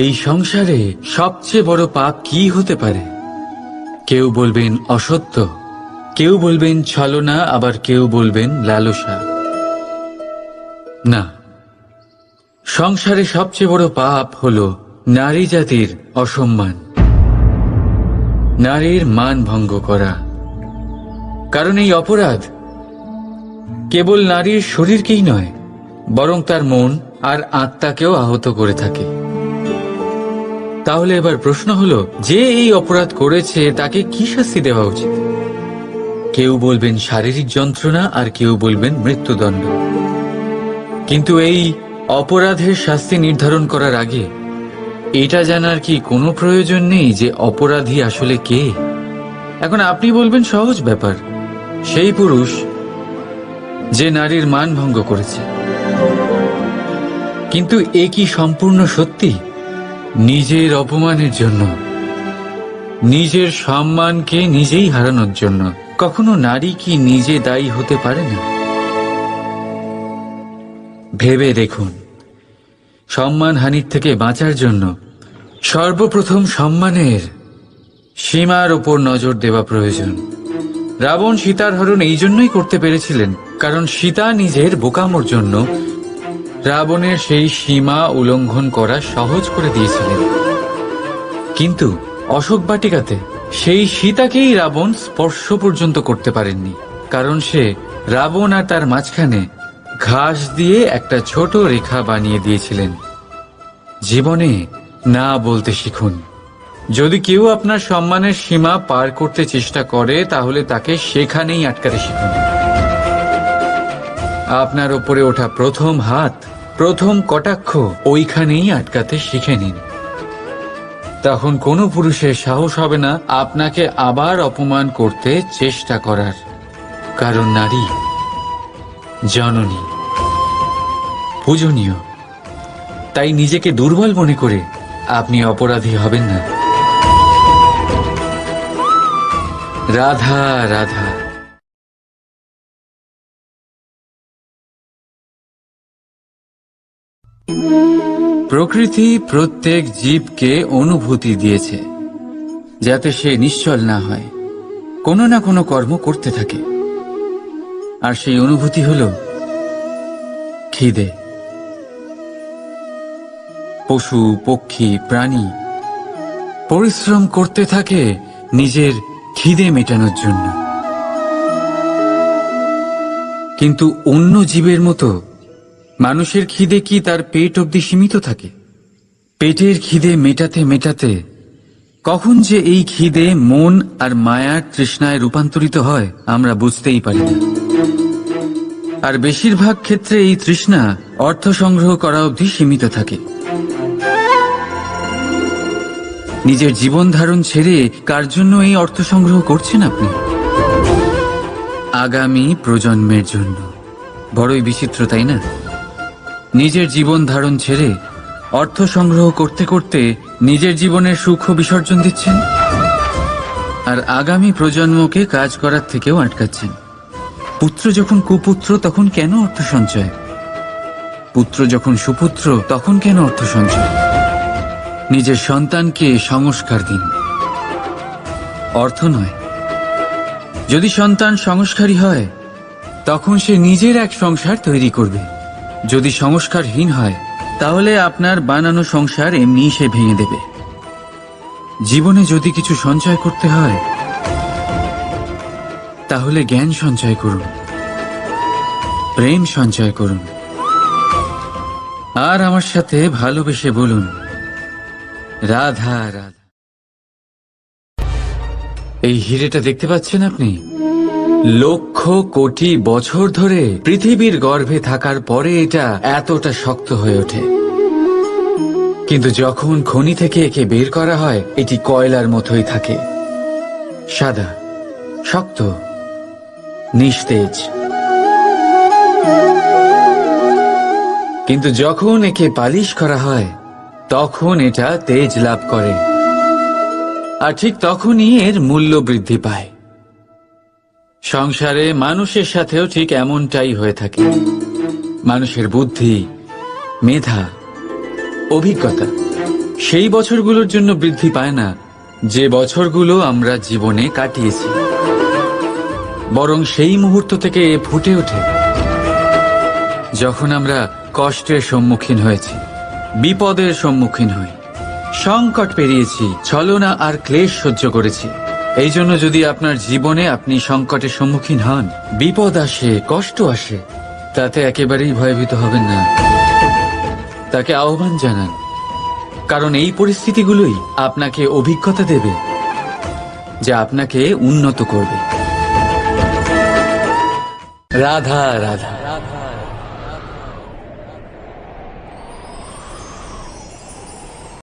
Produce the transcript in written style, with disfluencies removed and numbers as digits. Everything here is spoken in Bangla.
এই সংসারে সবচেয়ে বড় পাপ কি হতে পারে? কেউ বলবেন অসত্য, কেউ বলবেন ছলনা, আবার কেউ বলবেন লালসা। না, সংসারে সবচেয়ে বড় পাপ হলো নারী জাতির অসম্মান, নারীর মান ভঙ্গ করা। কারণ এই অপরাধ কেবল নারীর শরীরকেই নয়, বরং তার মন আর আত্মাকেও আহত করে থাকে। তাহলে এবার প্রশ্ন হলো, যে এই অপরাধ করেছে তাকে কি শাস্তি দেওয়া উচিত? কেউ বলবেন শারীরিক যন্ত্রণা, আর কেউ বলবেন মৃত্যুদণ্ড। কিন্তু এই অপরাধের শাস্তি নির্ধারণ করার আগে এটা জানার কি কোনো প্রয়োজন নেই যে অপরাধী আসলে কে? এখন আপনি বলবেন সহজ ব্যাপার, সেই পুরুষ যে নারীর মান ভঙ্গ করেছে। কিন্তু এ কি সম্পূর্ণ সত্যি? নিজের অপমানের জন্য, নিজের সম্মানকে নিজেই হারানোর জন্য কখনো নারী কি নিজে দায়ী হতে পারে না? ভেবে দেখুন, সম্মানহানির থেকে বাঁচার জন্য সর্বপ্রথম সম্মানের সীমার উপর নজর দেওয়া প্রয়োজন। রাবণ সীতার হরণ এই জন্যই করতে পেরেছিলেন কারণ সীতা নিজের বোকামোর জন্য রাবণের সেই সীমা উল্লঙ্ঘন করা সহজ করে দিয়েছিলেন। কিন্তু অশোক বাটিকাতে সেই সীতাকেই রাবণ স্পর্শ পর্যন্ত করতে পারেননি, কারণ সে রাবণ আর তার মাঝখানে ঘাস দিয়ে একটা ছোট রেখা বানিয়ে দিয়েছিলেন। জীবনে না বলতে শিখুন। যদি কেউ আপনার সম্মানের সীমা পার করতে চেষ্টা করে তাহলে তাকে সেখানেই আটকাতে শিখুন। আপনার ওপরে ওঠা প্রথম হাত, প্রথম কটাক্ষ ওইখানেই আটকাতে শিখে নিন। তখন কোনো পুরুষের সাহস হবে না আপনাকে আবার অপমান করতে চেষ্টা করার, কারণ নারী জননী, পূজনীয়। তাই নিজেকে দুর্বল মনে করে আপনি অপরাধী হবেন না। রাধা রাধা। প্রকৃতি প্রত্যেক জীবকে অনুভূতি দিয়েছে যাতে সে নিশ্চল না হয়, কোনো না কোনো কর্ম করতে থাকে। আর সেই অনুভূতি হল খিদে। পশু পক্ষী প্রাণী পরিশ্রম করতে থাকে নিজের খিদে মেটানোর জন্য। কিন্তু অন্য জীবের মতো মানুষের খিদে কি তার পেট অবধি সীমিত থাকে? পেটের খিদে মেটাতে মেটাতে কখন যে এই খিদে মন আর মায়ার তৃষ্ণায় রূপান্তরিত হয় আমরা বুঝতেই পারি না। আর বেশিরভাগ ক্ষেত্রে এই তৃষ্ণা অর্থ সংগ্রহ করা অবধি সীমিত থাকে। নিজের জীবন ধারণ ছেড়ে কার জন্য এই অর্থ সংগ্রহ করছেন আপনি? আগামী প্রজন্মের জন্য। বড়ই বিচিত্র, তাই না? নিজের জীবন ধারণ ছেড়ে অর্থ সংগ্রহ করতে করতে নিজের জীবনের সুখ বিসর্জন দিচ্ছেন, আর আগামী প্রজন্মকে কাজ করার থেকেও আটকাচ্ছেন। পুত্র যখন কুপুত্র তখন কেন অর্থ সঞ্চয়? পুত্র যখন সুপুত্র তখন কেন অর্থ সঞ্চয়? নিজের সন্তানকে সংস্কার দিন, অর্থ নয়। যদি সন্তান সংস্কারী হয় তখন সে নিজের এক সংসার তৈরি করবে। যদি সংস্কারহীন হয় তাহলে আপনার বানানো সংসার এমনি সে ভেঙে দেবে। জীবনে যদি কিছু সঞ্চয় করতে হয় তাহলে জ্ঞান সঞ্চয় করুন, প্রেম সঞ্চয় করুন, আর আমার সাথে ভালোবেসে বলুন রাধা রাধা। এই হিরেটা দেখতে পাচ্ছেন আপনি? লক্ষ কোটি বছর ধরে পৃথিবীর গর্ভে থাকার পরে এটা এতটা শক্ত হয়ে ওঠে। কিন্তু যখন খনি থেকে একে বের করা হয় এটি কয়লার মতোই থাকে, সাদা, শক্ত, নিস্তেজ। কিন্তু যখন একে পালিশ করা হয় তখন এটা তেজ লাভ করে, আর ঠিক তখনই এর মূল্য বৃদ্ধি পায়। সংসারে মানুষের সাথেও ঠিক এমনটাই হয়ে থাকে। মানুষের বুদ্ধি, মেধা, অভিজ্ঞতা সেই বছরগুলোর জন্য বৃদ্ধি পায় না যে বছরগুলো আমরা জীবনে কাটিয়েছি, বরং সেই মুহূর্ত থেকে ফুটে ওঠে যখন আমরা কষ্টের সম্মুখীন হয়েছি, বিপদের সম্মুখীন হই, সংকট পেরিয়েছি, ছলনা আর ক্লেশ সহ্য করেছি। এই জন্য যদি আপনার জীবনে আপনি সংকটের সম্মুখীন হন, বিপদ আসে, কষ্ট আসে, তাতে একেবারেই ভয়ভীত হবেন না। তাকে আহ্বান জানান, কারণ এই পরিস্থিতিগুলোই আপনাকে অভিজ্ঞতা দেবে যা আপনাকে উন্নত করবে। রাধা রাধা।